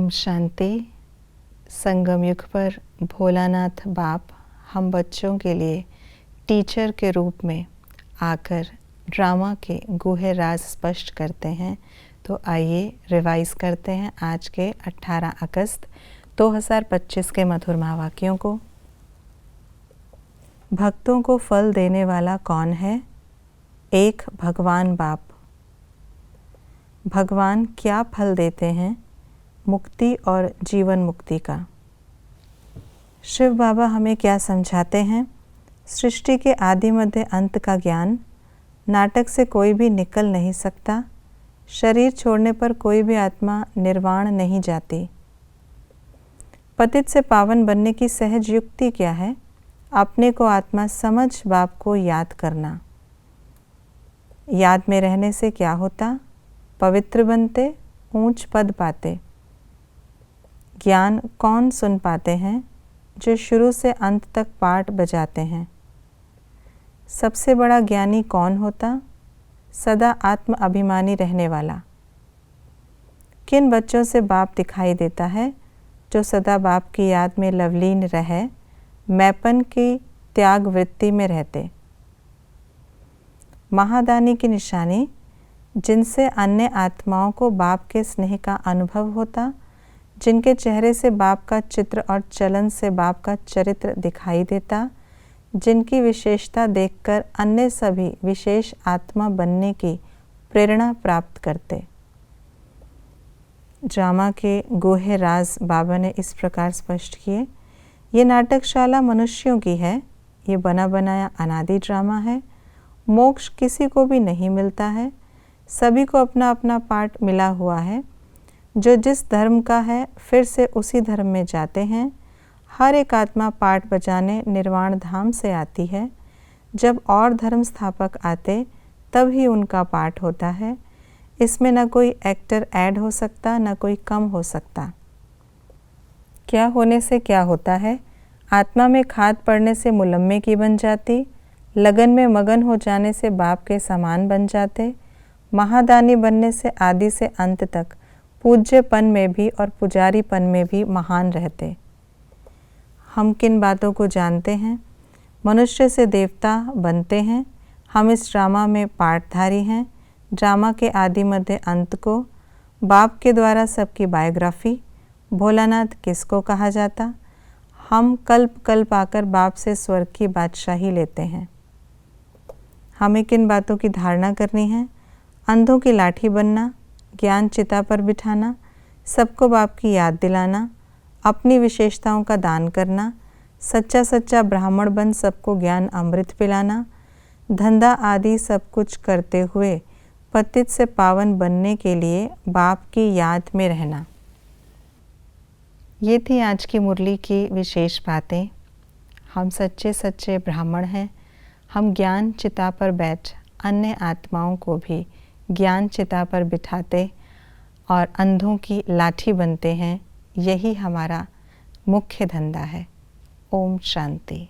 शांति। संगम युग पर भोलानाथ बाप हम बच्चों के लिए टीचर के रूप में आकर ड्रामा के गूढ़ राज स्पष्ट करते हैं। तो आइए रिवाइज करते हैं आज के 18 अगस्त 2025 के मधुर महावाक्यों को। भक्तों को फल देने वाला कौन है? एक भगवान बाप। भगवान क्या फल देते हैं? मुक्ति और जीवन मुक्ति का। शिव बाबा हमें क्या समझाते हैं? सृष्टि के आदि मध्य अंत का ज्ञान। नाटक से कोई भी निकल नहीं सकता। शरीर छोड़ने पर कोई भी आत्मा निर्वाण नहीं जाती। पतित से पावन बनने की सहज युक्ति क्या है? अपने को आत्मा समझ बाप को याद करना। याद में रहने से क्या होता? पवित्र बनते, ऊंच पद पाते। ज्ञान कौन सुन पाते हैं? जो शुरू से अंत तक पाठ बजाते हैं। सबसे बड़ा ज्ञानी कौन होता? सदा आत्म अभिमानी रहने वाला। किन बच्चों से बाप दिखाई देता है? जो सदा बाप की याद में लवलीन रहे, मैपन की त्याग वृत्ति में रहते। महादानी की निशानी, जिनसे अन्य आत्माओं को बाप के स्नेह का अनुभव होता, जिनके चेहरे से बाप का चित्र और चलन से बाप का चरित्र दिखाई देता, जिनकी विशेषता देखकर अन्य सभी विशेष आत्मा बनने की प्रेरणा प्राप्त करते। ड्रामा के गूढ़ राज बाबा ने इस प्रकार स्पष्ट किए। ये नाटकशाला मनुष्यों की है। ये बना बनाया अनादि ड्रामा है। मोक्ष किसी को भी नहीं मिलता है। सभी को अपना अपना पार्ट मिला हुआ है। जो जिस धर्म का है फिर से उसी धर्म में जाते हैं। हर एक आत्मा पाठ बजाने निर्वाण धाम से आती है। जब और धर्म स्थापक आते तब ही उनका पाठ होता है। इसमें न कोई एक्टर ऐड हो सकता, न कोई कम हो सकता। क्या होने से क्या होता है? आत्मा में खाद पड़ने से मुलम्मे की बन जाती। लगन में मगन हो जाने से बाप के समान बन जाते। महादानी बनने से आदि से अंत तक पूज्यपन में भी और पुजारीपन में भी महान रहते। हम किन बातों को जानते हैं? मनुष्य से देवता बनते हैं। हम इस ड्रामा में पाठधारी हैं। ड्रामा के आदि मध्य अंत को बाप के द्वारा सबकी बायोग्राफी। भोलानाथ किसको कहा जाता? हम कल्प कल्प आकर बाप से स्वर्ग की बादशाही लेते हैं। हमें किन बातों की धारणा करनी है? अंधों की लाठी बनना, ज्ञान चिता पर बिठाना, सबको बाप की याद दिलाना, अपनी विशेषताओं का दान करना, सच्चा सच्चा ब्राह्मण बन सबको ज्ञान अमृत पिलाना, धंधा आदि सब कुछ करते हुए पतित से पावन बनने के लिए बाप की याद में रहना। ये थी आज की मुरली की विशेष बातें। हम सच्चे सच्चे ब्राह्मण हैं। हम ज्ञान चिता पर बैठ अन्य आत्माओं को भी ज्ञान चिता पर बिठाते और अंधों की लाठी बनते हैं। यही हमारा मुख्य धंधा है। ओम शांति।